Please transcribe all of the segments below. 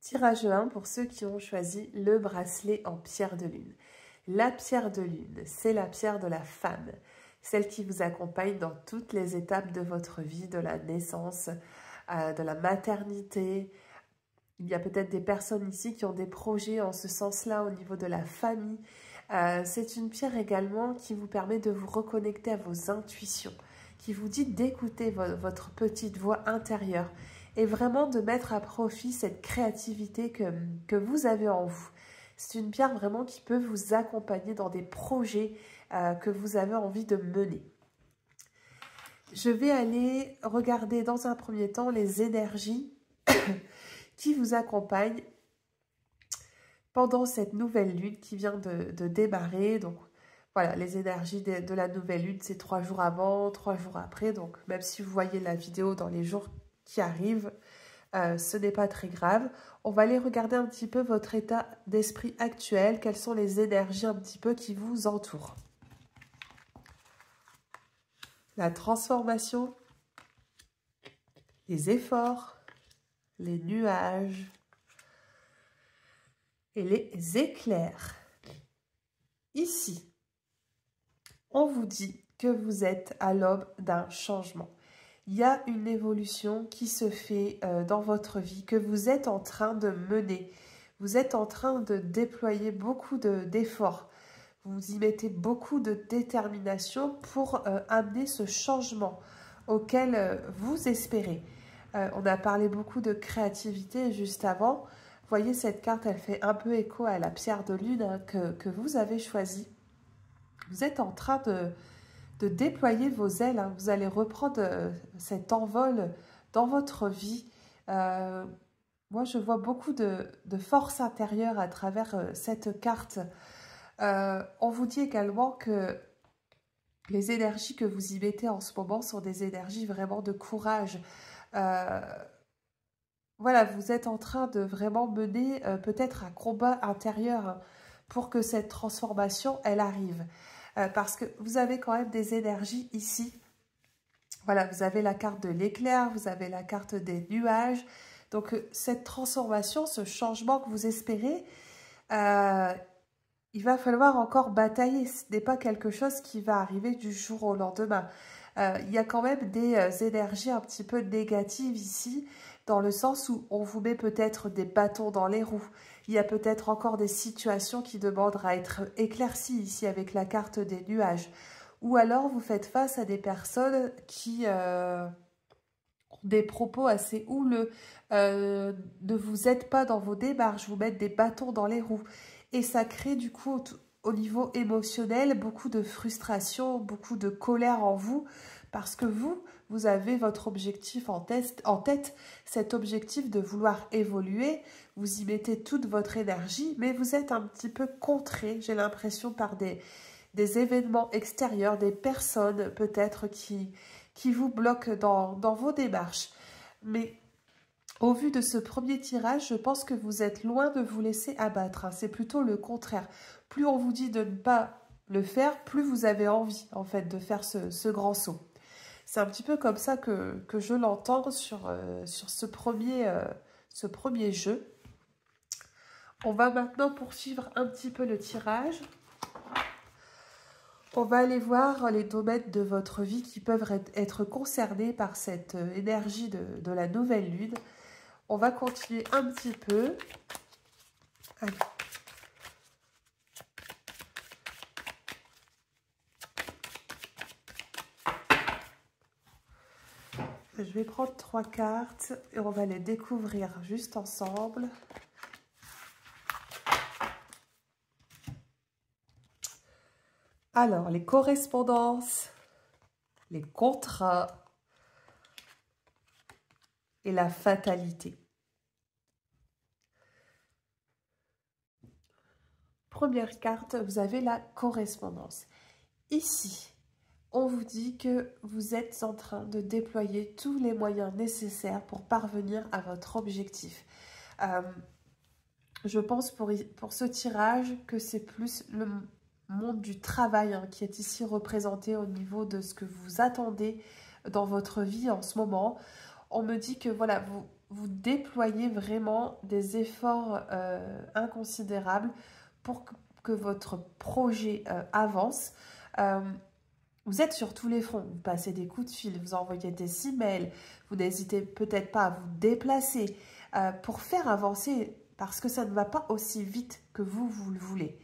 Tirage 1 pour ceux qui ont choisi le bracelet en pierre de lune. La pierre de lune, c'est la pierre de la femme, celle qui vous accompagne dans toutes les étapes de votre vie, de la naissance, de la maternité. Il y a peut-être des personnes ici qui ont des projets en ce sens-là au niveau de la famille. C'est une pierre également qui vous permet de vous reconnecter à vos intuitions, qui vous dit d'écouter votre petite voix intérieure et vraiment de mettre à profit cette créativité que vous avez en vous. C'est une pierre vraiment qui peut vous accompagner dans des projets que vous avez envie de mener. Je vais aller regarder dans un premier temps les énergies qui vous accompagnent pendant cette nouvelle lune qui vient de démarrer. Donc voilà, les énergies de la nouvelle lune, c'est 3 jours avant, 3 jours après. Donc même si vous voyez la vidéo dans les jours qui arrivent, ce n'est pas très grave. On va aller regarder un petit peu votre état d'esprit actuel. Quelles sont les énergies un petit peu qui vous entourent? La transformation, les efforts, les nuages et les éclairs. Ici, on vous dit que vous êtes à l'aube d'un changement. Il y a une évolution qui se fait dans votre vie, que vous êtes en train de mener. Vous êtes en train de déployer beaucoup d'efforts. Vous y mettez beaucoup de détermination pour amener ce changement auquel vous espérez. On a parlé beaucoup de créativité juste avant. Vous voyez, cette carte, elle fait un peu écho à la pierre de lune que vous avez choisie. Vous êtes en train de déployer vos ailes. Vous allez reprendre cet envol dans votre vie. Moi, je vois beaucoup de force intérieure à travers cette carte. On vous dit également que les énergies que vous y mettez en ce moment sont des énergies vraiment de courage. Voilà, vous êtes en train de vraiment mener peut-être un combat intérieur pour que cette transformation, elle arrive. Parce que vous avez quand même des énergies ici. Voilà, vous avez la carte de l'éclair, vous avez la carte des nuages. Donc, cette transformation, ce changement que vous espérez, il va falloir encore batailler. Ce n'est pas quelque chose qui va arriver du jour au lendemain. Il y a quand même des énergies un petit peu négatives ici, dans le sens où on vous met peut-être des bâtons dans les roues. Il y a peut-être encore des situations qui demandent à être éclaircies ici avec la carte des nuages. Ou alors vous faites face à des personnes qui ont des propos assez houleux, ne vous aident pas dans vos démarches, vous mettent des bâtons dans les roues. Et ça crée du coup au niveau émotionnel beaucoup de frustration, beaucoup de colère en vous, parce que vous avez votre objectif en tête, cet objectif de vouloir évoluer, vous y mettez toute votre énergie, mais vous êtes un petit peu contré, j'ai l'impression, par des événements extérieurs, des personnes peut-être qui vous bloquent dans vos démarches. Mais au vu de ce premier tirage, je pense que vous êtes loin de vous laisser abattre. C'est plutôt le contraire. Plus on vous dit de ne pas le faire, plus vous avez envie en fait de faire ce grand saut. C'est un petit peu comme ça que je l'entends sur ce premier jeu. On va maintenant poursuivre un petit peu le tirage. On va aller voir les domaines de votre vie qui peuvent être concernés par cette énergie de la nouvelle lune. On va continuer un petit peu. Allez. Je vais prendre 3 cartes et on va les découvrir juste ensemble. Alors, les correspondances, les contrats et la fatalité. Première carte, vous avez la correspondance. Ici, on vous dit que vous êtes en train de déployer tous les moyens nécessaires pour parvenir à votre objectif. Je pense pour ce tirage que c'est plus le monde du travail qui est ici représenté au niveau de ce que vous attendez dans votre vie en ce moment. On me dit que voilà, vous déployez vraiment des efforts inconsidérables pour que votre projet avance. Euh, Vous êtes sur tous les fronts, vous passez des coups de fil, vous envoyez des emails, vous n'hésitez peut-être pas à vous déplacer pour faire avancer, parce que ça ne va pas aussi vite que vous le voulez.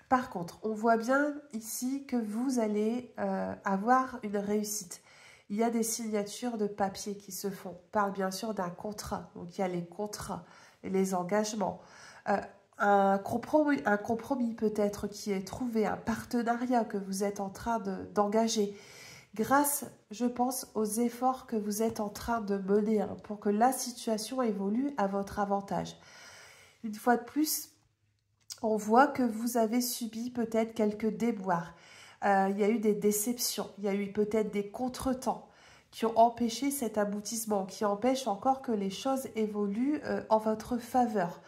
Par contre, on voit bien ici que vous allez avoir une réussite. Il y a des signatures de papier qui se font. On parle bien sûr d'un contrat, donc il y a les contrats et les engagements. Un compromis peut-être qui est trouvé, un partenariat que vous êtes en train d'engager, grâce, je pense, aux efforts que vous êtes en train de mener pour que la situation évolue à votre avantage. Une fois de plus, on voit que vous avez subi peut-être quelques déboires. Il y a eu des déceptions, il y a eu peut-être des contretemps qui ont empêché cet aboutissement, qui empêchent encore que les choses évoluent en votre faveur.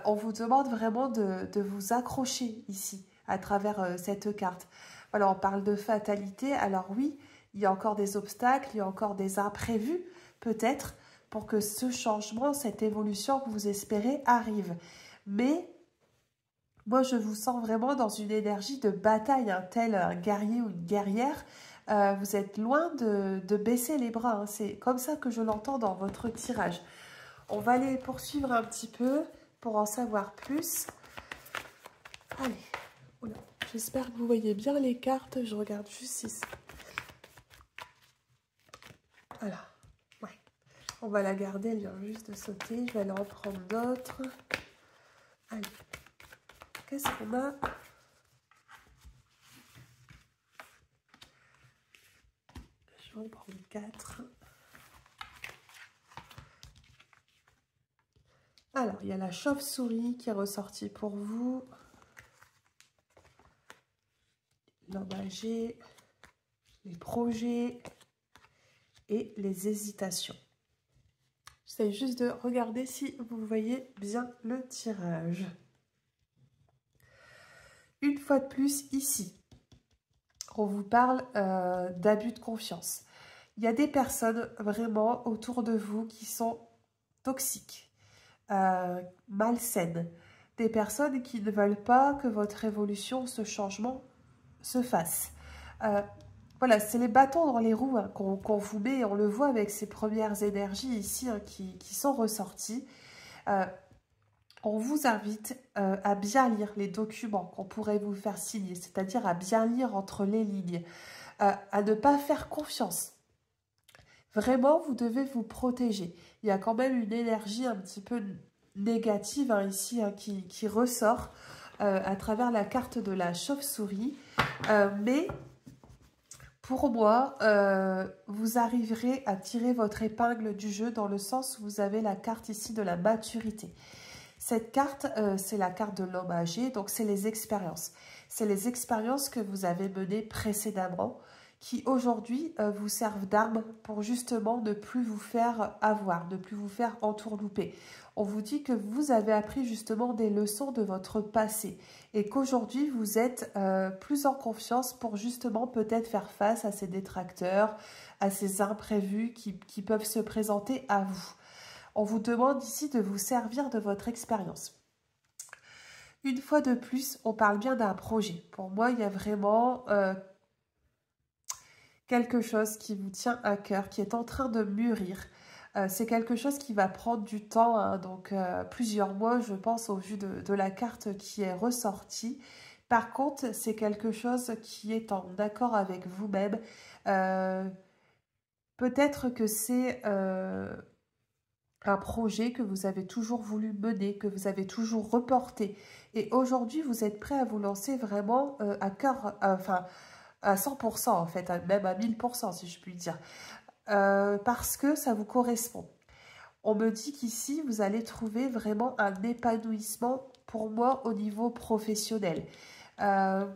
On vous demande vraiment de vous accrocher ici, à travers cette carte. Voilà, on parle de fatalité. Alors oui, il y a encore des obstacles, il y a encore des imprévus, peut-être, pour que ce changement, cette évolution que vous espérez arrive. Mais moi, je vous sens vraiment dans une énergie de bataille, tel un guerrier ou une guerrière. Vous êtes loin de baisser les bras. C'est comme ça que je l'entends dans votre tirage. On va aller poursuivre un petit peu pour en savoir plus. Allez, j'espère que vous voyez bien les cartes. Je regarde juste ici. Voilà. Ouais. On va la garder, elle vient juste de sauter. Je vais aller en prendre d'autres. Allez. Qu'est-ce qu'on a? Je vais en prendre 4. Alors, il y a la chauve-souris qui est ressortie pour vous. L'emballer, les projets et les hésitations. J'essaie juste de regarder si vous voyez bien le tirage. Une fois de plus, ici, on vous parle d'abus de confiance. Il y a des personnes vraiment autour de vous qui sont toxiques, malsaines. Des personnes qui ne veulent pas que votre évolution, ce changement se fasse. Voilà, c'est les bâtons dans les roues qu'on vous met. On le voit avec ces premières énergies ici qui sont ressorties. On vous invite à bien lire les documents qu'on pourrait vous faire signer, c'est-à-dire à bien lire entre les lignes, à ne pas faire confiance. Vraiment, vous devez vous protéger. Il y a quand même une énergie un petit peu négative ici qui ressort à travers la carte de la chauve-souris. Mais pour moi, vous arriverez à tirer votre épingle du jeu dans le sens où vous avez la carte ici de la maturité. Cette carte, c'est la carte de l'homme âgé, donc c'est les expériences. C'est les expériences que vous avez menées précédemment qui aujourd'hui vous servent d'arme pour justement ne plus vous faire avoir, ne plus vous faire entourlouper. On vous dit que vous avez appris justement des leçons de votre passé et qu'aujourd'hui vous êtes plus en confiance pour justement peut-être faire face à ces détracteurs, à ces imprévus qui peuvent se présenter à vous. On vous demande ici de vous servir de votre expérience. Une fois de plus, on parle bien d'un projet. Pour moi, il y a vraiment quelque chose qui vous tient à cœur, qui est en train de mûrir. C'est quelque chose qui va prendre du temps, donc plusieurs mois, je pense, au vu de la carte qui est ressortie. Par contre, c'est quelque chose qui est en accord avec vous-même. Peut-être que c'est un projet que vous avez toujours voulu mener, que vous avez toujours reporté. Et aujourd'hui, vous êtes prêt à vous lancer vraiment à cœur, enfin à 100% en fait, même à 1000% si je puis dire. Parce que ça vous correspond. On me dit qu'ici, vous allez trouver vraiment un épanouissement pour moi au niveau professionnel. Ça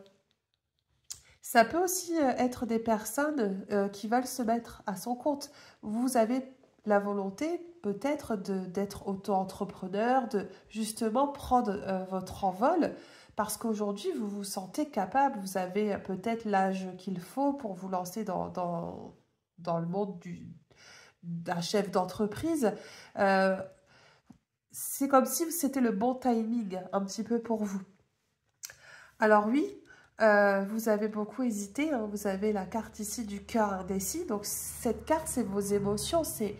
peut aussi être des personnes qui veulent se mettre à son compte. Vous avez la volonté peut-être d'être auto-entrepreneur, de justement prendre votre envol parce qu'aujourd'hui, vous vous sentez capable, vous avez peut-être l'âge qu'il faut pour vous lancer dans le monde d'un chef d'entreprise. C'est comme si c'était le bon timing un petit peu pour vous. Alors oui, vous avez beaucoup hésité, hein, vous avez la carte ici du cœur indécis. Donc cette carte, c'est vos émotions, c'est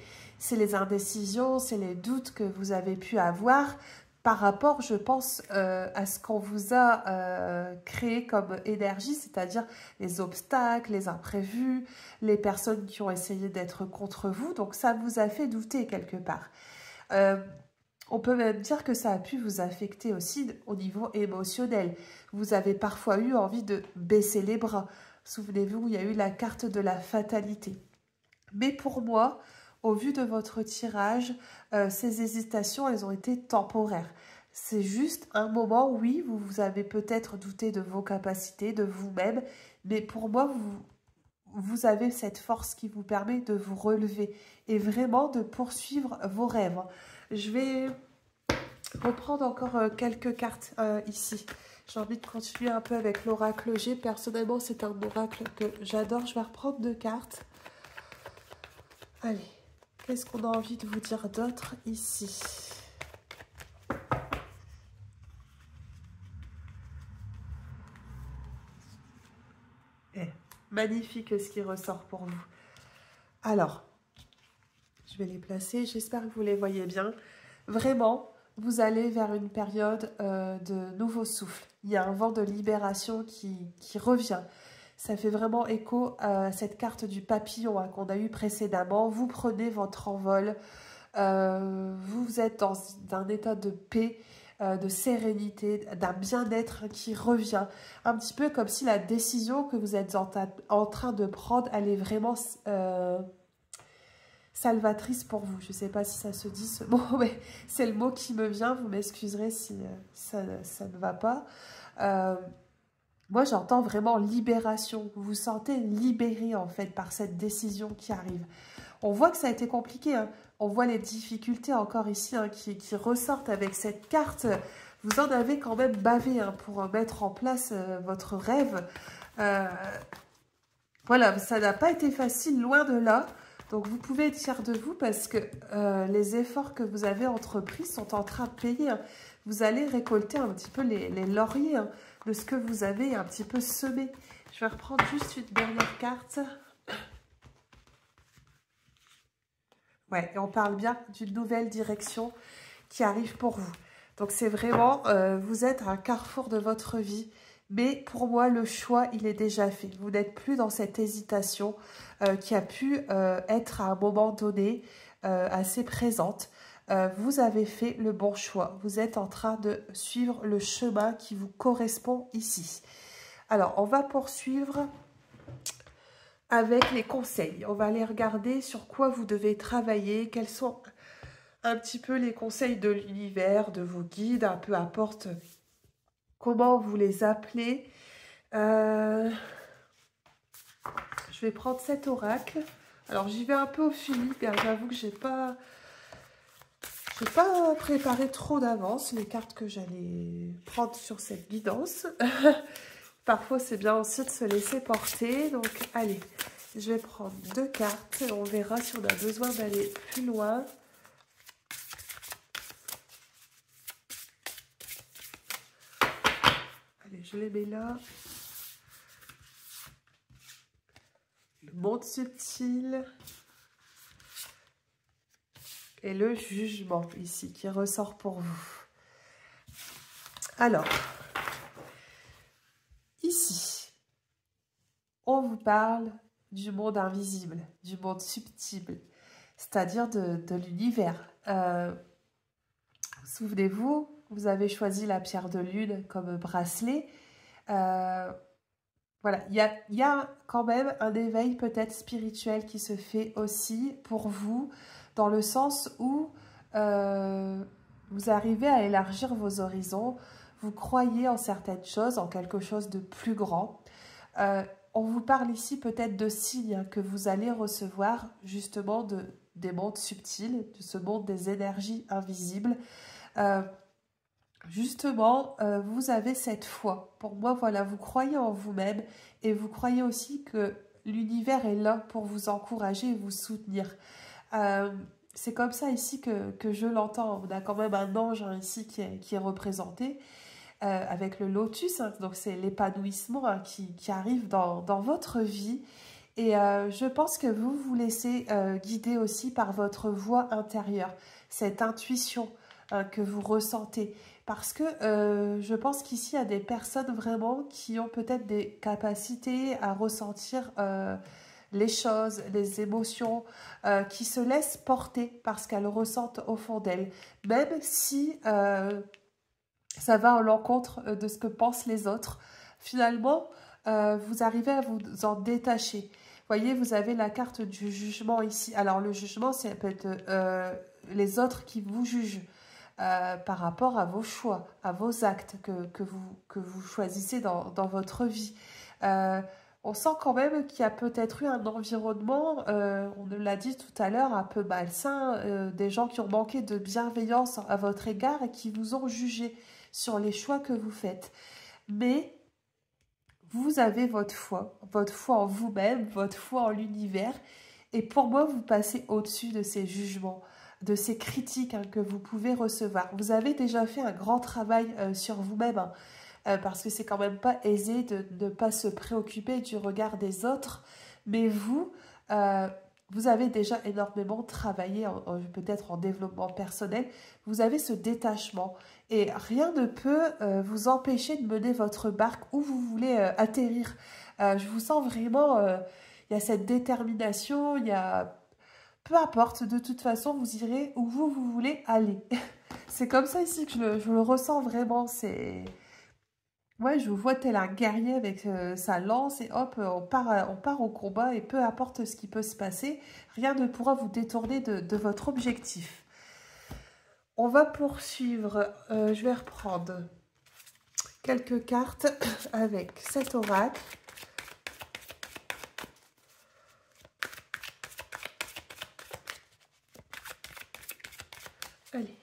les indécisions, c'est les doutes que vous avez pu avoir par rapport, je pense, à ce qu'on vous a créé comme énergie, c'est-à-dire les obstacles, les imprévus, les personnes qui ont essayé d'être contre vous. Donc ça vous a fait douter quelque part. On peut même dire que ça a pu vous affecter aussi au niveau émotionnel. Vous avez parfois eu envie de baisser les bras. Souvenez-vous, il y a eu la carte de la fatalité. Mais pour moi, au vu de votre tirage, ces hésitations, elles ont été temporaires. C'est juste un moment, oui, vous avez peut-être douté de vos capacités, de vous-même, mais pour moi, vous avez cette force qui vous permet de vous relever et vraiment de poursuivre vos rêves. Je vais reprendre encore quelques cartes ici. J'ai envie de continuer un peu avec l'oracle G. Personnellement, c'est un oracle que j'adore. Je vais reprendre 2 cartes. Allez, qu'est-ce qu'on a envie de vous dire d'autre ici? Magnifique ce qui ressort pour vous. Alors, je vais les placer. J'espère que vous les voyez bien. Vraiment, vous allez vers une période de nouveau souffle. Il y a un vent de libération qui revient. Ça fait vraiment écho à cette carte du papillon hein, qu'on a eu précédemment. Vous prenez votre envol. Vous êtes dans un état de paix, de sérénité, d'un bien-être qui revient. Un petit peu comme si la décision que vous êtes en train de prendre, elle est vraiment salvatrice pour vous. Je ne sais pas si ça se dit ce mot, mais c'est le mot qui me vient. Vous m'excuserez si ça ne va pas. Moi, j'entends vraiment libération. Vous vous sentez libéré, en fait, par cette décision qui arrive. On voit que ça a été compliqué. Hein. On voit les difficultés encore ici hein, qui ressortent avec cette carte. Vous en avez quand même bavé hein, pour mettre en place votre rêve. Voilà, ça n'a pas été facile, loin de là. Donc, vous pouvez être fier de vous parce que les efforts que vous avez entrepris sont en train de payer. Hein. Vous allez récolter un petit peu les lauriers hein, de ce que vous avez un petit peu semé. Je vais reprendre juste une dernière carte. Ouais, et on parle bien d'une nouvelle direction qui arrive pour vous. Donc, c'est vraiment, vous êtes à un carrefour de votre vie. Mais pour moi, le choix, il est déjà fait. Vous n'êtes plus dans cette hésitation qui a pu être à un moment donné assez présente. Vous avez fait le bon choix. Vous êtes en train de suivre le chemin qui vous correspond ici. Alors, on va poursuivre avec les conseils. On va aller regarder sur quoi vous devez travailler, quels sont un petit peu les conseils de l'univers, de vos guides, un peu importe comment vous les appelez. Je vais prendre cet oracle. Alors, j'y vais un peu au feeling. J'avoue que j'ai pas préparé trop d'avance les cartes que j'allais prendre sur cette guidance. Parfois, c'est bien aussi de se laisser porter. Donc, allez, je vais prendre 2 cartes. On verra si on a besoin d'aller plus loin. Allez, je les mets là. Le monde subtil. Et le jugement ici qui ressort pour vous. Alors, ici, on vous parle du monde invisible, du monde subtil, c'est-à-dire de l'univers. Souvenez-vous, vous avez choisi la pierre de lune comme bracelet. Voilà, il y a quand même un éveil peut-être spirituel qui se fait aussi pour vous, dans le sens où vous arrivez à élargir vos horizons, vous croyez en certaines choses, en quelque chose de plus grand. On vous parle ici peut-être de signes que vous allez recevoir justement des mondes subtils, de ce monde des énergies invisibles. Justement, vous avez cette foi. Pour moi, voilà, vous croyez en vous-même et vous croyez aussi que l'univers est là pour vous encourager et vous soutenir. Euh, c'est comme ça ici que je l'entends. On a quand même un ange hein, ici qui est représenté avec le lotus. Hein, donc c'est l'épanouissement hein, qui arrive dans votre vie. Et je pense que vous vous laissez guider aussi par votre voix intérieure, cette intuition hein, que vous ressentez. Parce que je pense qu'ici, il y a des personnes vraiment qui ont peut-être des capacités à ressentir les choses, les émotions, qui se laissent porter parce qu'elles ressentent au fond d'elles. Même si ça va à l'encontre de ce que pensent les autres, finalement, vous arrivez à vous en détacher. Voyez, vous avez la carte du jugement ici. Alors, le jugement, c'est peut-être les autres qui vous jugent par rapport à vos choix, à vos actes que vous choisissez dans votre vie. Euh, on sent quand même qu'il y a peut-être eu un environnement, on l'a dit tout à l'heure, un peu malsain, des gens qui ont manqué de bienveillance à votre égard et qui vous ont jugé sur les choix que vous faites. Mais vous avez votre foi en vous-même, votre foi en l'univers. Et pour moi, vous passez au-dessus de ces jugements, de ces critiques hein, que vous pouvez recevoir. Vous avez déjà fait un grand travail sur vous-même, hein, parce que c'est quand même pas aisé de ne pas se préoccuper du regard des autres. Mais vous, vous avez déjà énormément travaillé, peut-être en développement personnel. Vous avez ce détachement. Et rien ne peut vous empêcher de mener votre barque où vous voulez atterrir. Je vous sens vraiment, il y a cette détermination, il y a... Peu importe, de toute façon, vous irez où vous voulez aller. C'est comme ça ici que je le ressens vraiment. C'est... Ouais, je vous vois tel un guerrier avec sa lance et hop, on part au combat et peu importe ce qui peut se passer, rien ne pourra vous détourner de votre objectif. On va poursuivre. Je vais reprendre quelques cartes avec cet oracle. Allez.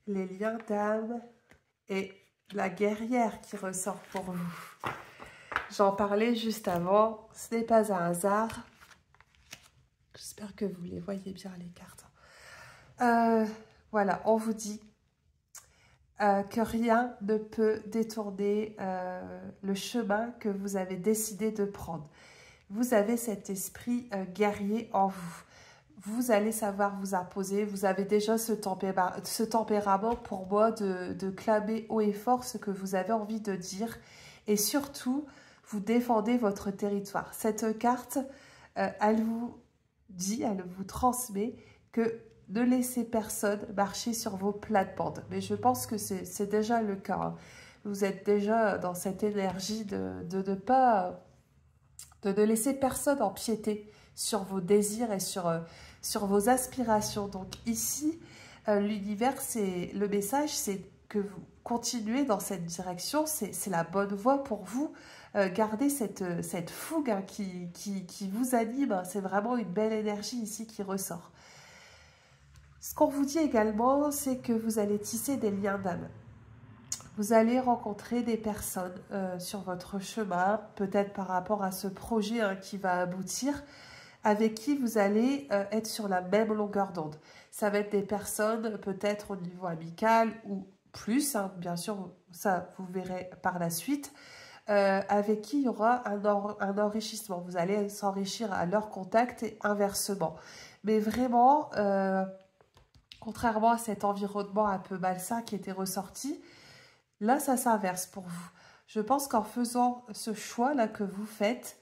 Les liens d'âme et la guerrière qui ressort pour vous. J'en parlais juste avant, ce n'est pas un hasard. J'espère que vous les voyez bien les cartes. Voilà, on vous dit que rien ne peut détourner le chemin que vous avez décidé de prendre. Vous avez cet esprit guerrier en vous. Vous allez savoir vous imposer. Vous avez déjà ce tempérament pour moi de clamer haut et fort ce que vous avez envie de dire. Et surtout, vous défendez votre territoire. Cette carte, elle vous dit, elle vous transmet que ne laissez personne marcher sur vos plates-bandes. Mais je pense que c'est déjà le cas. Hein. Vous êtes déjà dans cette énergie de ne laisser personne empiéter sur vos désirs et sur vos aspirations. Donc ici, l'univers, le message, c'est que vous continuez dans cette direction, c'est la bonne voie pour vous. Gardez cette fougue hein, qui vous anime, hein. C'est vraiment une belle énergie ici qui ressort. Ce qu'on vous dit également, c'est que vous allez tisser des liens d'âme. Vous allez rencontrer des personnes sur votre chemin, peut-être par rapport à ce projet hein, qui va aboutir, avec qui vous allez être sur la même longueur d'onde. Ça va être des personnes peut-être au niveau amical ou plus, hein, bien sûr, ça vous verrez par la suite, avec qui il y aura un enrichissement. Vous allez s'enrichir à leur contact et inversement. Mais vraiment, contrairement à cet environnement un peu malsain qui était ressorti, là, ça s'inverse pour vous. Je pense qu'en faisant ce choix-là que vous faites,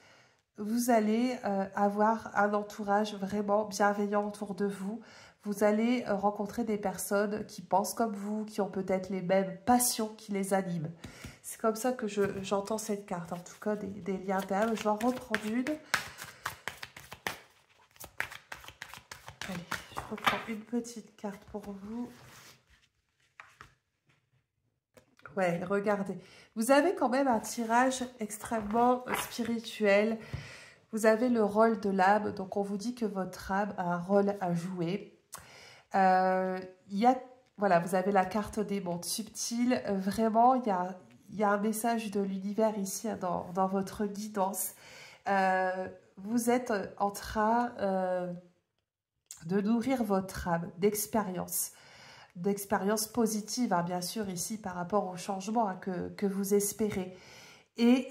vous allez avoir un entourage vraiment bienveillant autour de vous. Vous allez rencontrer des personnes qui pensent comme vous, qui ont peut-être les mêmes passions qui les animent. C'est comme ça que j'entends cette carte, en tout cas des liens d'âme. Je vais en reprendre une. Allez, je reprends une petite carte pour vous. Ouais, regardez. Vous avez quand même un tirage extrêmement spirituel. Vous avez le rôle de l'âme. Donc, on vous dit que votre âme a un rôle à jouer. Voilà, vous avez la carte des mondes subtiles. Vraiment, il il y a un message de l'univers ici hein, dans votre guidance. Vous êtes en train de nourrir votre âme d'expériences positives, hein, bien sûr, ici, par rapport au changement hein, que vous espérez. Et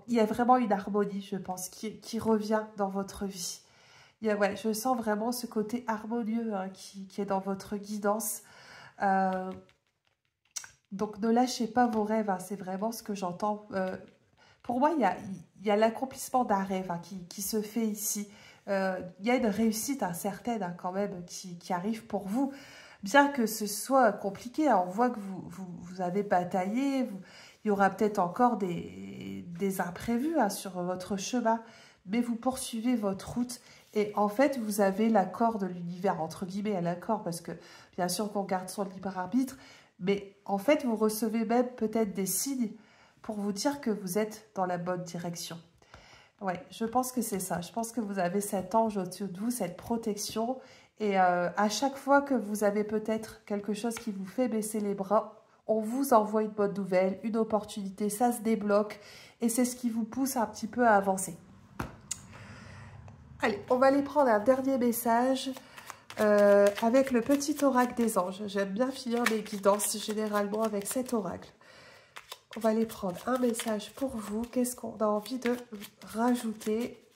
il y a vraiment une harmonie, je pense, qui revient dans votre vie. Ouais, je sens vraiment ce côté harmonieux hein, qui est dans votre guidance. Donc, ne lâchez pas vos rêves, hein, c'est vraiment ce que j'entends. Pour moi, il y a l'accomplissement d'un rêve hein, qui se fait ici. Il y a une réussite hein, certaine hein, quand même qui arrive pour vous. Bien que ce soit compliqué, hein, on voit que vous avez bataillé, il y aura peut-être encore des imprévus hein, sur votre chemin, mais vous poursuivez votre route et en fait, vous avez l'accord de l'univers, entre guillemets, à l'accord, parce que bien sûr qu'on garde son libre arbitre, mais en fait, vous recevez même peut-être des signes pour vous dire que vous êtes dans la bonne direction. Ouais, je pense que c'est ça. Je pense que vous avez cet ange au-dessus de vous, cette protection. Et à chaque fois que vous avez peut-être quelque chose qui vous fait baisser les bras, on vous envoie une bonne nouvelle, une opportunité, ça se débloque. Et c'est ce qui vous pousse un petit peu à avancer. Allez, on va aller prendre un dernier message avec le petit oracle des anges. J'aime bien finir mes guidances généralement avec cet oracle. On va aller prendre un message pour vous. Qu'est-ce qu'on a envie de rajouter,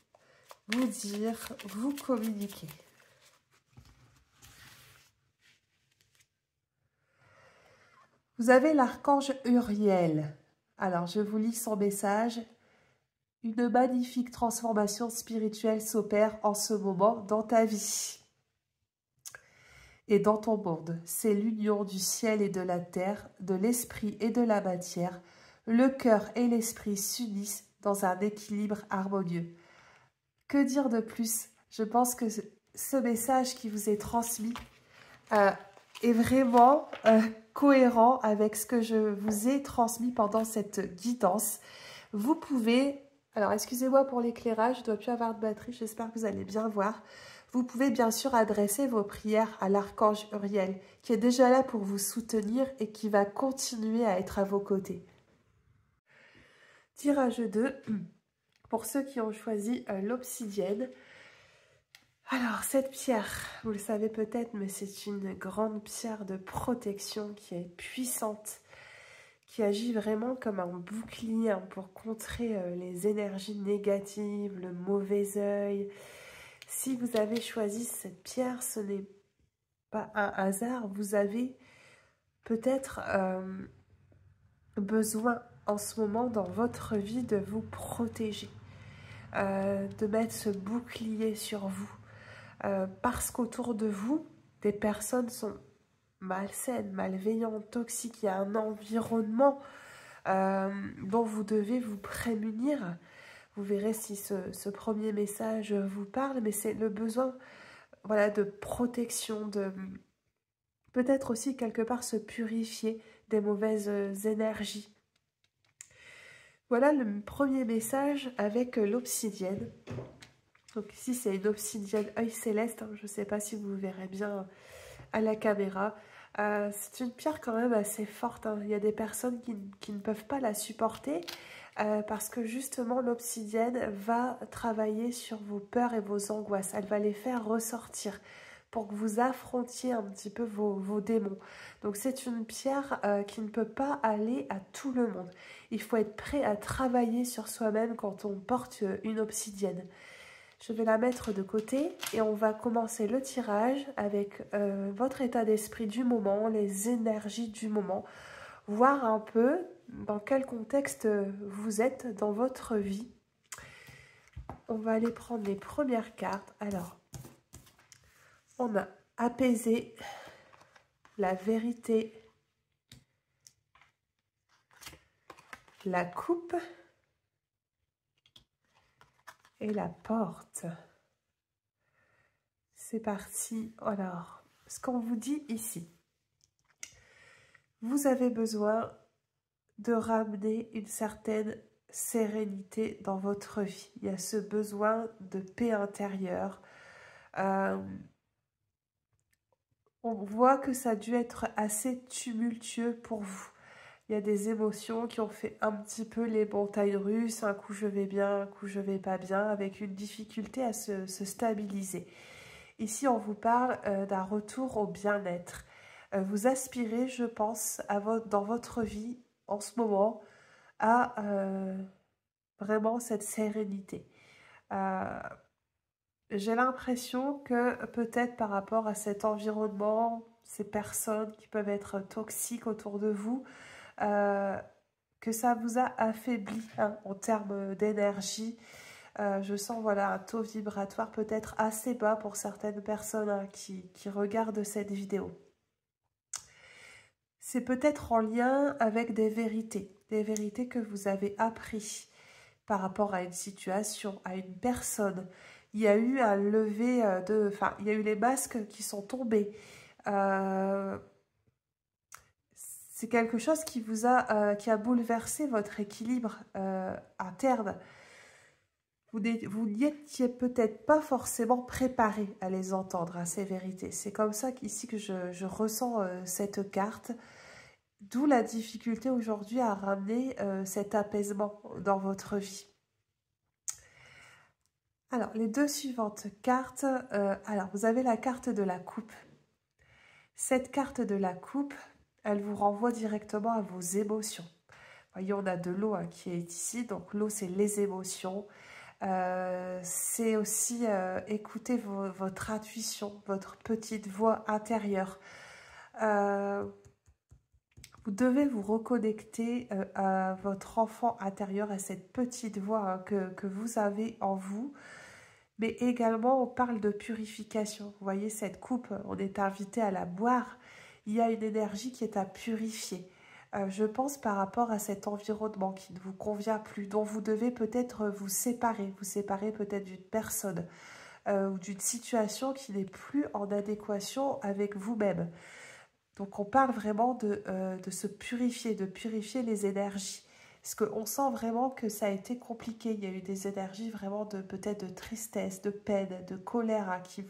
vous dire, vous communiquer? Vous avez l'archange Uriel. Alors, je vous lis son message. Une magnifique transformation spirituelle s'opère en ce moment dans ta vie et dans ton monde. C'est l'union du ciel et de la terre, de l'esprit et de la matière. Le cœur et l'esprit s'unissent dans un équilibre harmonieux. Que dire de plus? Je pense que ce message qui vous est transmis est vraiment cohérent avec ce que je vous ai transmis pendant cette guidance. Vous pouvez, alors excusez-moi pour l'éclairage, je ne dois plus avoir de batterie, j'espère que vous allez bien voir. Vous pouvez bien sûr adresser vos prières à l'archange Uriel, qui est déjà là pour vous soutenir et qui va continuer à être à vos côtés. Tirage 2, pour ceux qui ont choisi l'obsidienne. Alors, cette pierre, vous le savez peut-être, mais c'est une grande pierre de protection qui est puissante, qui agit vraiment comme un bouclier hein, pour contrer les énergies négatives, le mauvais œil. Si vous avez choisi cette pierre, ce n'est pas un hasard. Vous avez peut-être besoin en ce moment dans votre vie de vous protéger, de mettre ce bouclier sur vous. Parce qu'autour de vous, des personnes sont malsaines, malveillantes, toxiques. Il y a un environnement dont vous devez vous prémunir. Vous verrez si ce premier message vous parle, mais c'est le besoin voilà, de protection, de peut-être aussi quelque part se purifier des mauvaises énergies. Voilà le premier message avec l'obsidienne. Donc ici, c'est une obsidienne œil céleste. Hein, je ne sais pas si vous verrez bien à la caméra. C'est une pierre quand même assez forte. Hein. Il y a des personnes qui ne peuvent pas la supporter parce que justement, l'obsidienne va travailler sur vos peurs et vos angoisses. Elle va les faire ressortir pour que vous affrontiez un petit peu vos démons. Donc c'est une pierre qui ne peut pas aller à tout le monde. Il faut être prêt à travailler sur soi-même quand on porte une obsidienne. Je vais la mettre de côté et on va commencer le tirage avec votre état d'esprit du moment, les énergies du moment, voir un peu dans quel contexte vous êtes dans votre vie. On va aller prendre les premières cartes. Alors, on a apaisé, la vérité, la coupe et la porte. C'est parti. Alors, ce qu'on vous dit ici, vous avez besoin de ramener une certaine sérénité dans votre vie. Il y a ce besoin de paix intérieure. On voit que ça a dû être assez tumultueux pour vous. Il y a des émotions qui ont fait un petit peu les montagnes russes. Un coup je vais bien, un coup je vais pas bien, avec une difficulté à se stabiliser. Ici, on vous parle d'un retour au bien-être. Vous aspirez, je pense, dans votre vie en ce moment à vraiment cette sérénité. Euh, j'ai l'impression que peut-être par rapport à cet environnement, ces personnes qui peuvent être toxiques autour de vous, euh, que ça vous a affaibli hein, en termes d'énergie. Je sens voilà, un taux vibratoire peut-être assez bas pour certaines personnes hein, qui regardent cette vidéo. C'est peut-être en lien avec des vérités que vous avez apprises par rapport à une situation, à une personne. Il y a eu un lever enfin, il y a eu les masques qui sont tombés. C'est quelque chose qui a bouleversé votre équilibre interne. Vous n'y étiez peut-être pas forcément préparé à les entendre, à ces vérités. C'est comme ça qu'ici que je ressens cette carte. D'où la difficulté aujourd'hui à ramener cet apaisement dans votre vie. Alors, les deux suivantes cartes. Alors, vous avez la carte de la coupe. Cette carte de la coupe, elle vous renvoie directement à vos émotions. Voyez, on a de l'eau hein, qui est ici. Donc, l'eau, c'est les émotions. C'est aussi écouter votre intuition, votre petite voix intérieure. Vous devez vous reconnecter à votre enfant intérieur, à cette petite voix hein, que vous avez en vous. Mais également, on parle de purification. Vous voyez, cette coupe, on est invité à la boire. Il y a une énergie qui est à purifier. Je pense par rapport à cet environnement qui ne vous convient plus, dont vous devez peut-être vous séparer peut-être d'une personne ou d'une situation qui n'est plus en adéquation avec vous-même. Donc on parle vraiment de se purifier, de purifier les énergies. Parce qu'on sent vraiment que ça a été compliqué. Il y a eu des énergies vraiment peut-être de tristesse, de peine, de colère hein, qui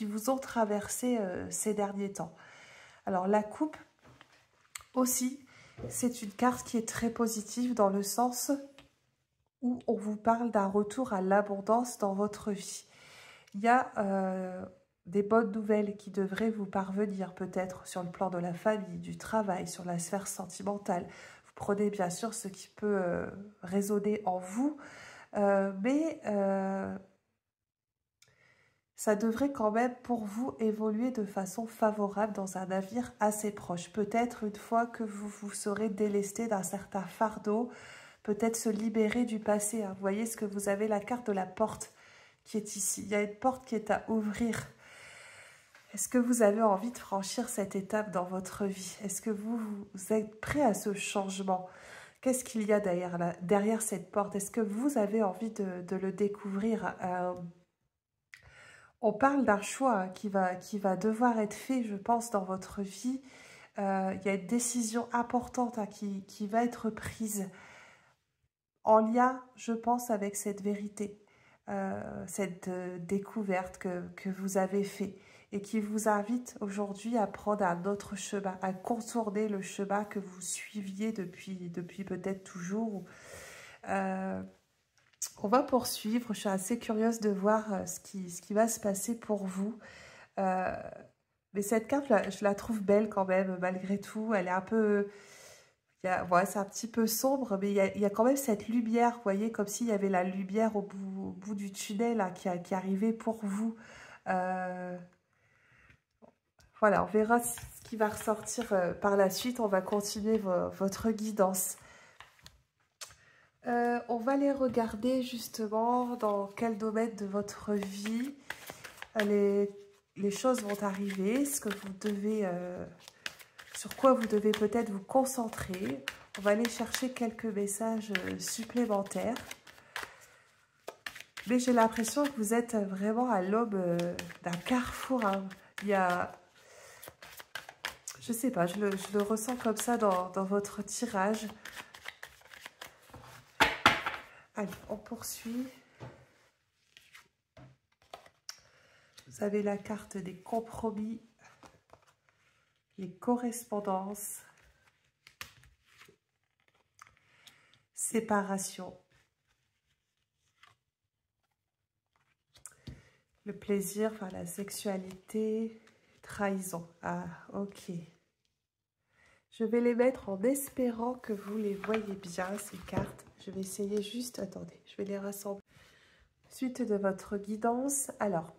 vous ont traversé ces derniers temps. Alors la coupe aussi, c'est une carte qui est très positive dans le sens où on vous parle d'un retour à l'abondance dans votre vie. Il y a des bonnes nouvelles qui devraient vous parvenir peut-être sur le plan de la famille, du travail, sur la sphère sentimentale. Vous prenez bien sûr ce qui peut résonner en vous, mais ça devrait quand même pour vous évoluer de façon favorable dans un avenir assez proche. Peut-être une fois que vous vous serez délesté d'un certain fardeau, peut-être se libérer du passé. Hein. Vous voyez ce que vous avez, la carte de la porte qui est ici. Il y a une porte qui est à ouvrir. Est-ce que vous avez envie de franchir cette étape dans votre vie? Est-ce que vous êtes prêt à ce changement? Qu'est-ce qu'il y a derrière cette porte? Est-ce que vous avez envie de le découvrir? On parle d'un choix qui va devoir être fait, je pense, dans votre vie. Il y a une décision importante hein, qui va être prise en lien, je pense, avec cette vérité, cette découverte que vous avez fait et qui vous invite aujourd'hui à prendre un autre chemin, à contourner le chemin que vous suiviez depuis peut-être toujours. On va poursuivre, je suis assez curieuse de voir ce qui va se passer pour vous. Mais cette carte, je la trouve belle quand même, malgré tout. Elle est un peu... Ouais, c'est un petit peu sombre, mais il y a quand même cette lumière, vous voyez, comme s'il y avait la lumière au bout du tunnel là, qui arrivait pour vous. Voilà, on verra ce qui va ressortir par la suite. On va continuer votre guidance. On va les regarder justement dans quel domaine de votre vie les choses vont arriver, ce que vous devez... sur quoi vous devez peut-être vous concentrer. On va aller chercher quelques messages supplémentaires. Mais j'ai l'impression que vous êtes vraiment à l'aube d'un carrefour. Hein. Il y a... Je sais pas, je le ressens comme ça dans votre tirage. Allez, on poursuit. Vous avez la carte des compromis, les correspondances. séparation. Le plaisir, enfin la sexualité, trahison. Ah, ok. Je vais les mettre en espérant que vous les voyez bien, ces cartes. Je vais essayer juste, attendez, je vais les rassembler. Suite de votre guidance. Alors,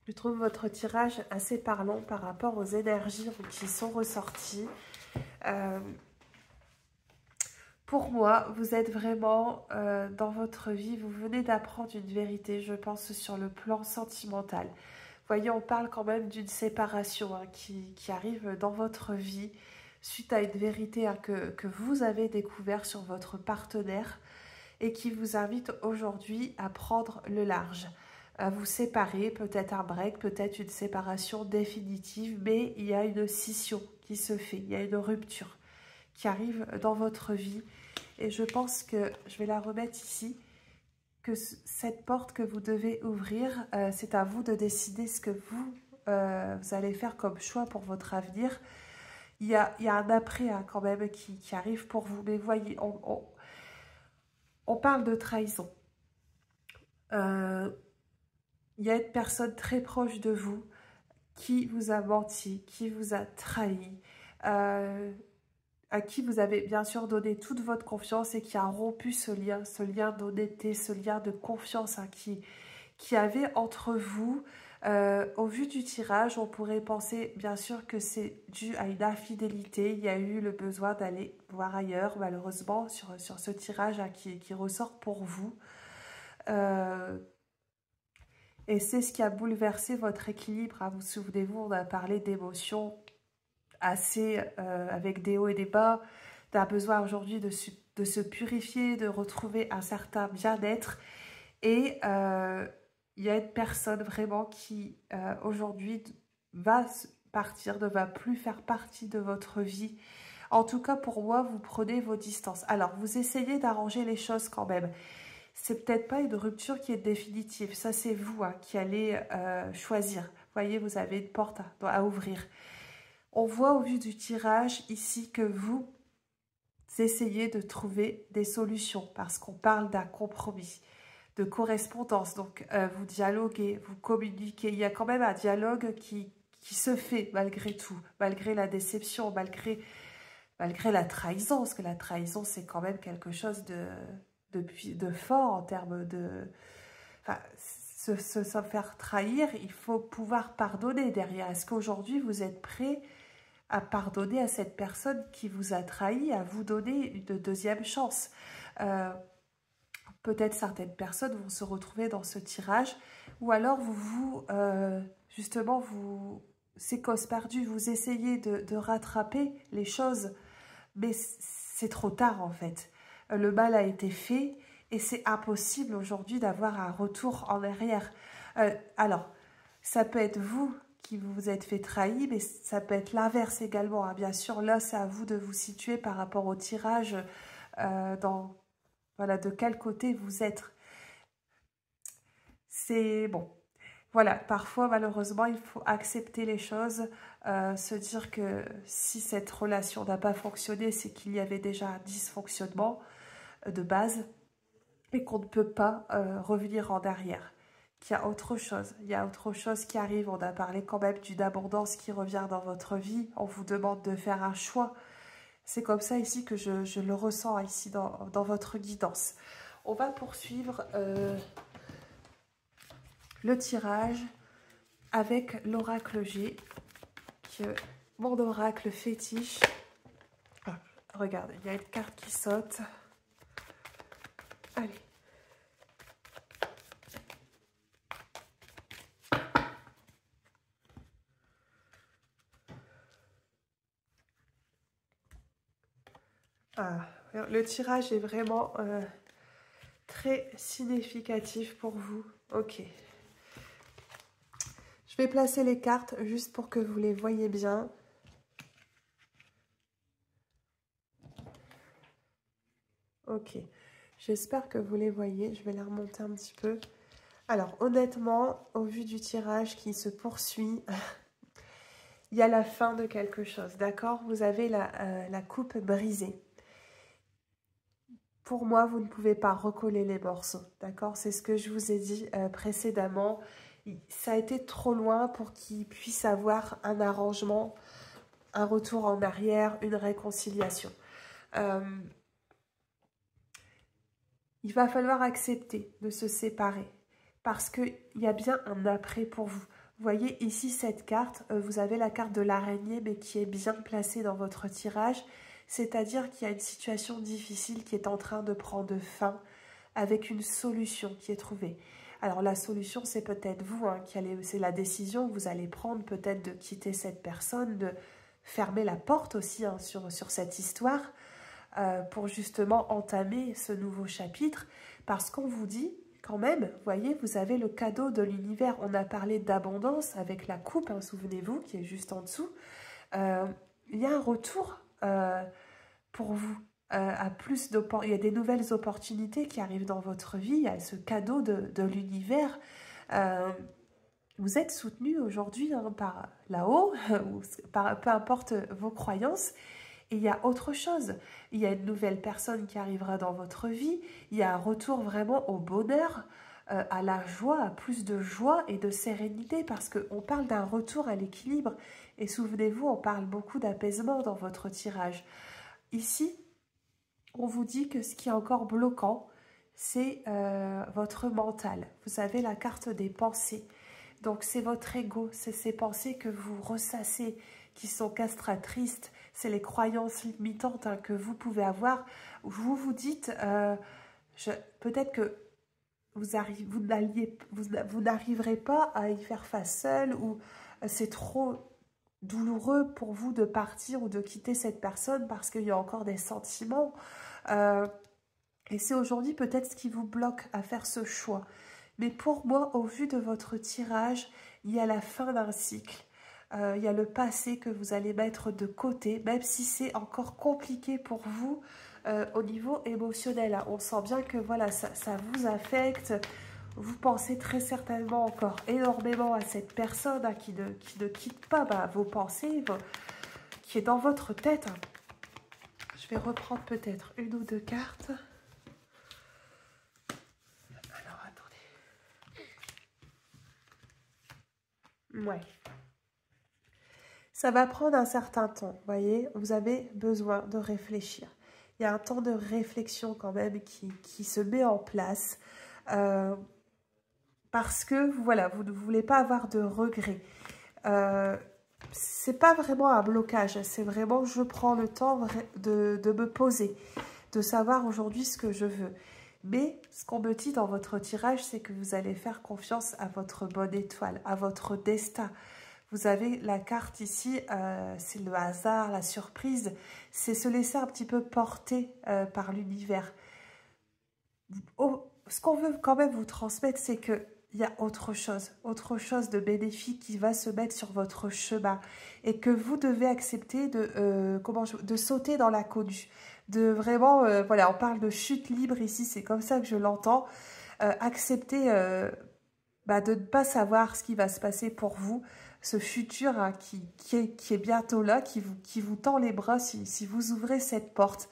je trouve votre tirage assez parlant par rapport aux énergies qui sont ressorties. Pour moi, vous êtes vraiment dans votre vie, vous venez d'apprendre une vérité, je pense, sur le plan sentimental. Vous voyez, on parle quand même d'une séparation hein, qui arrive dans votre vie suite à une vérité hein, que vous avez découvert sur votre partenaire et qui vous invite aujourd'hui à prendre le large, à vous séparer, peut-être un break, peut-être une séparation définitive, mais il y a une scission qui se fait, il y a une rupture qui arrive dans votre vie. Et je pense que, je vais la remettre ici, que cette porte que vous devez ouvrir, c'est à vous de décider ce que vous allez faire comme choix pour votre avenir. Il y a un après hein, quand même qui arrive pour vous. Mais voyez, on parle de trahison. Il y a une personne très proche de vous qui vous a menti, qui vous a trahi, à qui vous avez bien sûr donné toute votre confiance et qui a rompu ce lien d'honnêteté, ce lien de confiance hein, qui avait entre vous. Au vu du tirage, on pourrait penser bien sûr que c'est dû à une infidélité. Il y a eu le besoin d'aller voir ailleurs, malheureusement, sur ce tirage hein, qui ressort pour vous. Et c'est ce qui a bouleversé votre équilibre. Hein. Vous souvenez-vous, on a parlé d'émotions assez avec des hauts et des bas, d'un besoin aujourd'hui de se purifier, de retrouver un certain bien-être. Et il y a une personne vraiment qui aujourd'hui va partir, ne va plus faire partie de votre vie. En tout cas, pour moi, vous prenez vos distances. Alors, vous essayez d'arranger les choses quand même. C'est peut-être pas une rupture qui est définitive. Ça, c'est vous hein, qui allez choisir. Vous voyez, vous avez une porte à ouvrir. On voit au vu du tirage ici que vous essayez de trouver des solutions parce qu'on parle d'un compromis, de correspondance. Donc, vous dialoguez, vous communiquez. Il y a quand même un dialogue qui se fait malgré tout, malgré la déception, malgré la trahison. Parce que la trahison, c'est quand même quelque chose de fort en termes de... Enfin, se faire trahir, il faut pouvoir pardonner derrière. Est-ce qu'aujourd'hui, vous êtes prêt à pardonner à cette personne qui vous a trahi, à vous donner une deuxième chance? Peut-être certaines personnes vont se retrouver dans ce tirage, ou alors justement, c'est cause perdue, vous essayez de rattraper les choses, mais c'est trop tard en fait. Le mal a été fait et c'est impossible aujourd'hui d'avoir un retour en arrière. Alors, ça peut être vous qui vous êtes fait trahir, mais ça peut être l'inverse également. Hein. Bien sûr, là, c'est à vous de vous situer par rapport au tirage, voilà, de quel côté vous êtes. C'est bon. Voilà, parfois, malheureusement, il faut accepter les choses, se dire que si cette relation n'a pas fonctionné, c'est qu'il y avait déjà un dysfonctionnement de base et qu'on ne peut pas revenir en arrière. Qu'il y a autre chose, il y a autre chose qui arrive. On a parlé quand même d'une abondance qui revient dans votre vie. On vous demande de faire un choix. C'est comme ça ici que je le ressens ici dans votre guidance. On va poursuivre le tirage avec l'oracle G, mon oracle fétiche. Ah, regardez, il y a une carte qui saute. Allez. Ah, le tirage est vraiment très significatif pour vous. Ok. Je vais placer les cartes juste pour que vous les voyez bien. Ok. J'espère que vous les voyez. Je vais les remonter un petit peu. Alors, honnêtement, au vu du tirage qui se poursuit, il y a la fin de quelque chose, d'accord? Vous avez la coupe brisée. pour moi, vous ne pouvez pas recoller les morceaux, d'accord? C'est ce que je vous ai dit précédemment. Ça a été trop loin pour qu'il puisse avoir un arrangement, un retour en arrière, une réconciliation. Il va falloir accepter de se séparer parce qu'il y a bien un après pour vous. Vous voyez ici cette carte, vous avez la carte de l'araignée mais qui est bien placée dans votre tirage. C'est-à-dire qu'il y a une situation difficile qui est en train de prendre fin avec une solution qui est trouvée. Alors la solution c'est peut-être vous, hein, c'est la décision que vous allez prendre peut-être de quitter cette personne, de fermer la porte aussi hein, sur cette histoire. Pour justement entamer ce nouveau chapitre, parce qu'on vous dit quand même, vous voyez, vous avez le cadeau de l'univers. On a parlé d'abondance avec la coupe, hein, souvenez-vous, qui est juste en dessous. Il y a un retour pour vous. Il y a des nouvelles opportunités qui arrivent dans votre vie, il y a ce cadeau de l'univers. Vous êtes soutenu aujourd'hui hein, par là-haut, peu importe vos croyances. Et il y a autre chose, il y a une nouvelle personne qui arrivera dans votre vie, il y a un retour vraiment au bonheur, à la joie, à plus de joie et de sérénité, parce qu'on parle d'un retour à l'équilibre. Et souvenez-vous, on parle beaucoup d'apaisement dans votre tirage. Ici, on vous dit que ce qui est encore bloquant, c'est votre mental. Vous avez la carte des pensées. Donc c'est votre ego, c'est ces pensées que vous ressassez, qui sont castratrices, c'est les croyances limitantes hein, que vous pouvez avoir. Vous vous dites, peut-être que vous n'arriverez pas à y faire face seul, ou c'est trop douloureux pour vous de partir ou de quitter cette personne parce qu'il y a encore des sentiments. Et c'est aujourd'hui peut-être ce qui vous bloque à faire ce choix. Mais pour moi, au vu de votre tirage, il y a la fin d'un cycle. Il y a le passé que vous allez mettre de côté, même si c'est encore compliqué pour vous au niveau émotionnel. On sent bien que voilà, ça vous affecte. Vous pensez très certainement encore énormément à cette personne hein, qui ne quitte pas vos pensées, qui est dans votre tête. Je vais reprendre peut-être une ou deux cartes. Alors, attendez. Ouais. Ça va prendre un certain temps, vous voyez, vous avez besoin de réfléchir. Il y a un temps de réflexion quand même qui se met en place parce que voilà, vous ne voulez pas avoir de regrets. C'est pas vraiment un blocage, c'est vraiment je prends le temps de me poser, de savoir aujourd'hui ce que je veux. Mais ce qu'on me dit dans votre tirage, c'est que vous allez faire confiance à votre bonne étoile, à votre destin. Vous avez la carte ici, c'est le hasard, la surprise, c'est se laisser un petit peu porter par l'univers. Ce qu'on veut quand même vous transmettre, c'est qu'il y a autre chose de bénéfique qui va se mettre sur votre chemin et que vous devez accepter de sauter dans l'inconnu. De vraiment, voilà, on parle de chute libre ici, c'est comme ça que je l'entends. Accepter de ne pas savoir ce qui va se passer pour vous, ce futur hein, qui est bientôt là, qui vous tend les bras si vous ouvrez cette porte.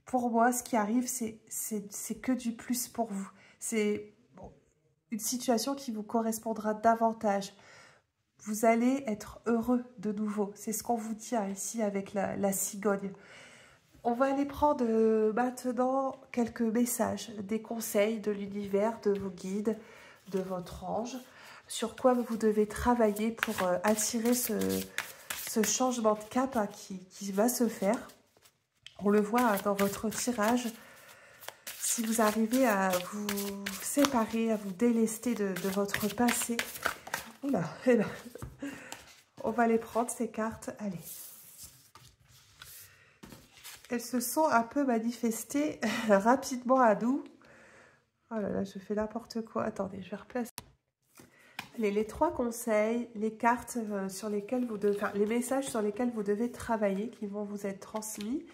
Pour moi, ce qui arrive, c'est que du plus pour vous. C'est une situation qui vous correspondra davantage. Vous allez être heureux de nouveau. C'est ce qu'on vous dit hein, ici avec la cigogne. On va aller prendre maintenant quelques messages, des conseils de l'univers, de vos guides, de votre ange, sur quoi vous devez travailler pour attirer ce changement de cap hein, qui va se faire. On le voit hein, dans votre tirage. Si vous arrivez à vous séparer, à vous délester de votre passé, oula, on va les prendre ces cartes. Allez. Elles se sont un peu manifestées rapidement à nous. Oh là là, je fais n'importe quoi. Attendez, je vais replacer. Allez, les 3 conseils, les cartes sur lesquelles vous devez, enfin, les messages sur lesquels vous devez travailler, qui vont vous être transmis.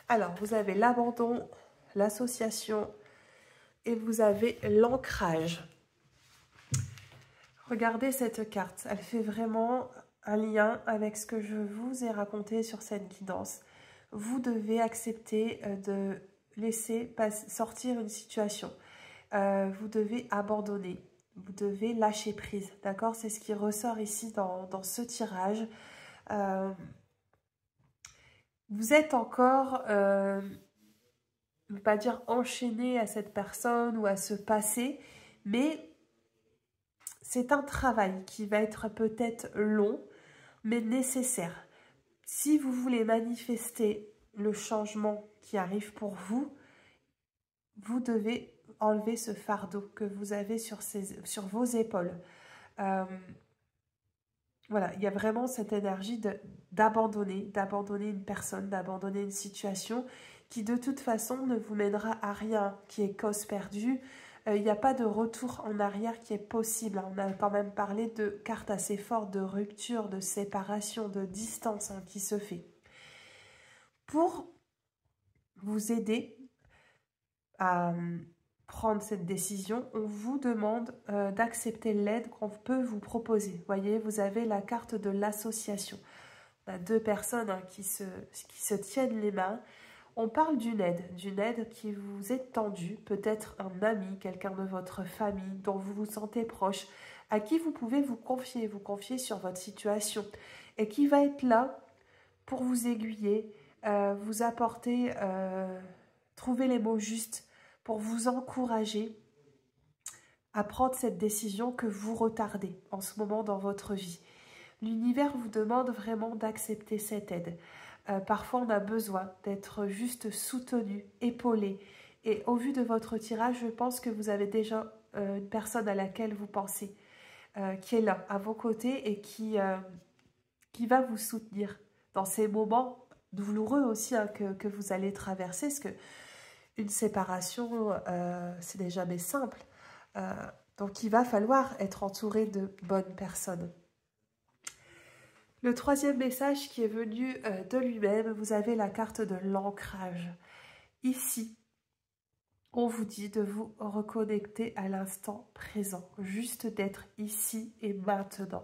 Alors, vous avez l'abandon, l'association et vous avez l'ancrage. Regardez cette carte, elle fait vraiment un lien avec ce que je vous ai raconté sur cette guidance. Vous devez accepter de laisser sortir une situation. Vous devez abandonner. Vous devez lâcher prise. D'accord? C'est ce qui ressort ici dans ce tirage. Vous êtes encore, je ne veux pas dire enchaîné à cette personne ou à ce passé, mais c'est un travail qui va être peut-être long, mais nécessaire. Si vous voulez manifester le changement qui arrive pour vous, vous devez enlever ce fardeau que vous avez sur vos épaules. Voilà, il y a vraiment cette énergie d'abandonner une personne, d'abandonner une situation qui de toute façon ne vous mènera à rien, qui est cause perdue. Il n'y a pas de retour en arrière qui est possible. On a quand même parlé de cartes assez fortes de rupture, de séparation, de distance qui se fait. Pour vous aider à prendre cette décision, on vous demande d'accepter l'aide qu'on peut vous proposer. Vous voyez, vous avez la carte de l'association. On a deux personnes qui se tiennent les mains. On parle d'une aide qui vous est tendue, peut-être un ami, quelqu'un de votre famille dont vous vous sentez proche, à qui vous pouvez vous confier sur votre situation et qui va être là pour vous aiguiller, vous apporter, trouver les mots justes pour vous encourager à prendre cette décision que vous retardez en ce moment dans votre vie. L'univers vous demande vraiment d'accepter cette aide. Parfois, on a besoin d'être juste soutenu, épaulé. Et au vu de votre tirage, je pense que vous avez déjà une personne à laquelle vous pensez, qui est là, à vos côtés et qui va vous soutenir dans ces moments douloureux aussi que vous allez traverser. Parce que une séparation, c'est déjà jamais simple. Donc, il va falloir être entouré de bonnes personnes. Le troisième message qui est venu de lui-même, vous avez la carte de l'ancrage. Ici, on vous dit de vous reconnecter à l'instant présent, juste d'être ici et maintenant.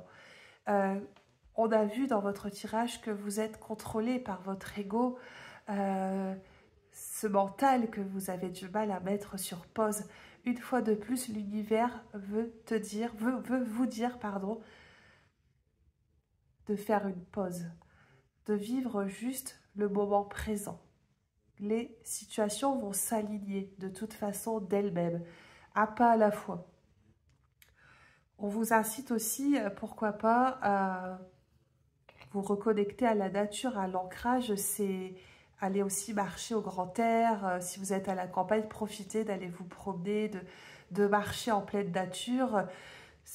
On a vu dans votre tirage que vous êtes contrôlé par votre ego, ce mental que vous avez du mal à mettre sur pause. Une fois de plus, l'univers veut vous dire, de faire une pause, de vivre juste le moment présent. Les situations vont s'aligner de toute façon d'elles-mêmes, à pas à la fois. On vous incite aussi, pourquoi pas, à vous reconnecter à la nature, à l'ancrage. C'est aller aussi marcher au grand air. Si vous êtes à la campagne, profitez d'aller vous promener, de marcher en pleine nature.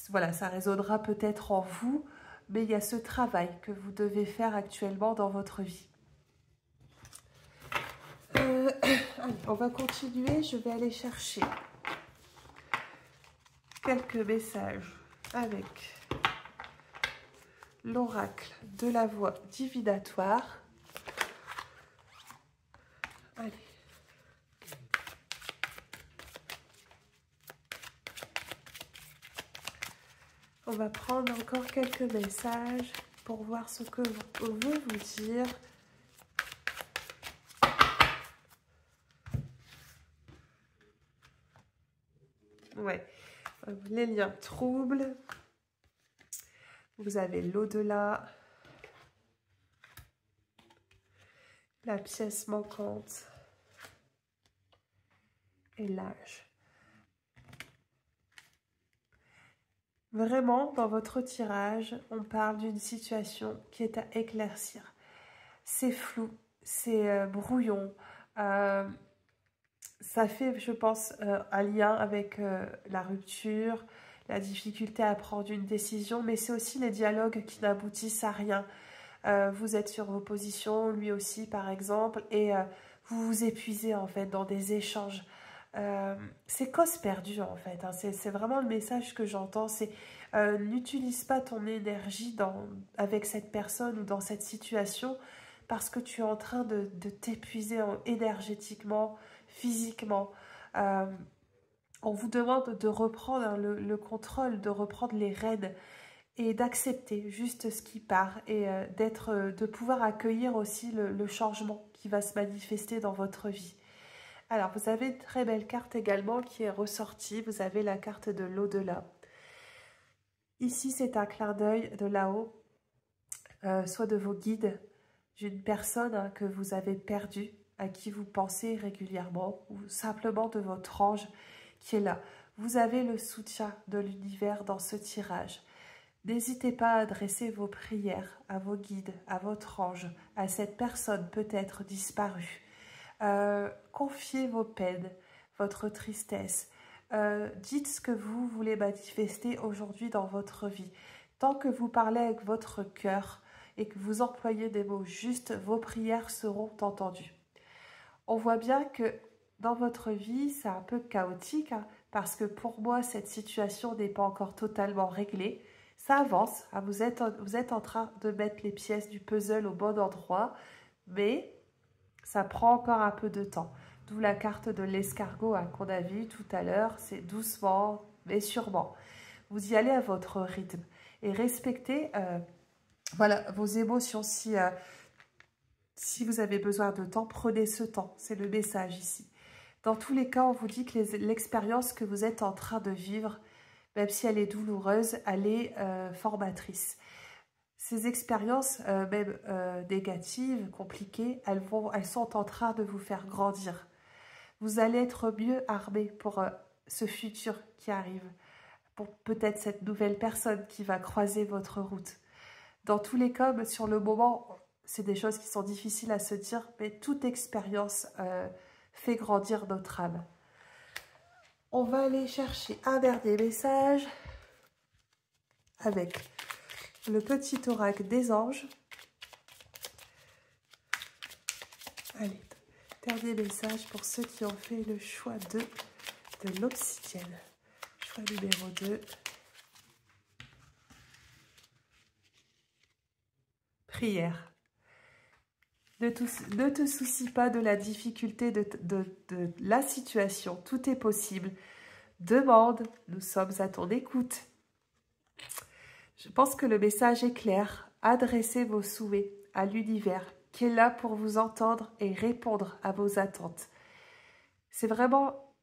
Voilà, ça résonnera peut-être en vous. Mais il y a ce travail que vous devez faire actuellement dans votre vie. Allez, on va continuer. Je vais aller chercher quelques messages avec l'oracle de la voix divinatoire. Allez. On va prendre encore quelques messages pour voir ce que on veut vous dire. Ouais, les liens troubles. Vous avez l'au-delà. La pièce manquante. Et l'âge. Vraiment, dans votre tirage, on parle d'une situation qui est à éclaircir. C'est flou, c'est brouillon. Ça fait, je pense, un lien avec la rupture, la difficulté à prendre une décision, mais c'est aussi les dialogues qui n'aboutissent à rien. Vous êtes sur vos positions, lui aussi, par exemple, et vous vous épuisez, en fait, dans des échanges. C'est cause perdue en fait, hein. C'est vraiment le message que j'entends, c'est n'utilise pas ton énergie avec cette personne ou dans cette situation parce que tu es en train de t'épuiser énergétiquement, physiquement. On vous demande de reprendre le contrôle, de reprendre les rênes et d'accepter juste ce qui part et de pouvoir accueillir aussi le changement qui va se manifester dans votre vie. Alors, vous avez une très belle carte également qui est ressortie. Vous avez la carte de l'au-delà. Ici, c'est un clin d'œil de là-haut, soit de vos guides, d'une personne que vous avez perdue, à qui vous pensez régulièrement, ou simplement de votre ange qui est là. Vous avez le soutien de l'univers dans ce tirage. N'hésitez pas à adresser vos prières à vos guides, à votre ange, à cette personne peut-être disparue. Confiez vos peines, votre tristesse. Dites ce que vous voulez manifester aujourd'hui dans votre vie. Tant que vous parlez avec votre cœur et que vous employez des mots justes, vos prières seront entendues. On voit bien que dans votre vie, c'est un peu chaotique, hein, parce que pour moi, cette situation n'est pas encore totalement réglée. Ça avance, hein, vous êtes en train de mettre les pièces du puzzle au bon endroit, mais ça prend encore un peu de temps. D'où la carte de l'escargot hein, qu'on a vue tout à l'heure, c'est doucement mais sûrement. Vous y allez à votre rythme et respectez voilà, vos émotions. Si vous avez besoin de temps, prenez ce temps, c'est le message ici. Dans tous les cas, on vous dit que l'expérience que vous êtes en train de vivre, même si elle est douloureuse, elle est formatrice. Ces expériences, même négatives, compliquées, elles sont en train de vous faire grandir. Vous allez être mieux armé pour ce futur qui arrive, pour peut-être cette nouvelle personne qui va croiser votre route. Dans tous les cas, sur le moment, c'est des choses qui sont difficiles à se dire, mais toute expérience fait grandir notre âme. On va aller chercher un dernier message avec le petit oracle des anges. Allez, dernier message pour ceux qui ont fait le choix de l'obsidienne. Choix numéro 2. Prière. Ne te soucie pas de la difficulté de la situation. Tout est possible. Demande, nous sommes à ton écoute. Je pense que le message est clair. Adressez vos souhaits à l'univers qui est là pour vous entendre et répondre à vos attentes. C'est vraiment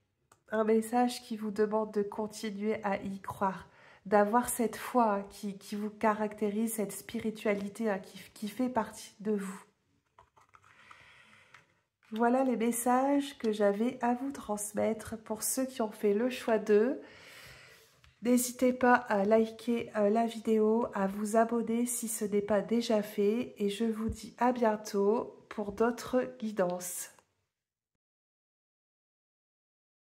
un message qui vous demande de continuer à y croire, d'avoir cette foi qui vous caractérise, cette spiritualité qui fait partie de vous. Voilà les messages que j'avais à vous transmettre pour ceux qui ont fait le choix d'eux. N'hésitez pas à liker la vidéo, à vous abonner si ce n'est pas déjà fait. Et je vous dis à bientôt pour d'autres guidances.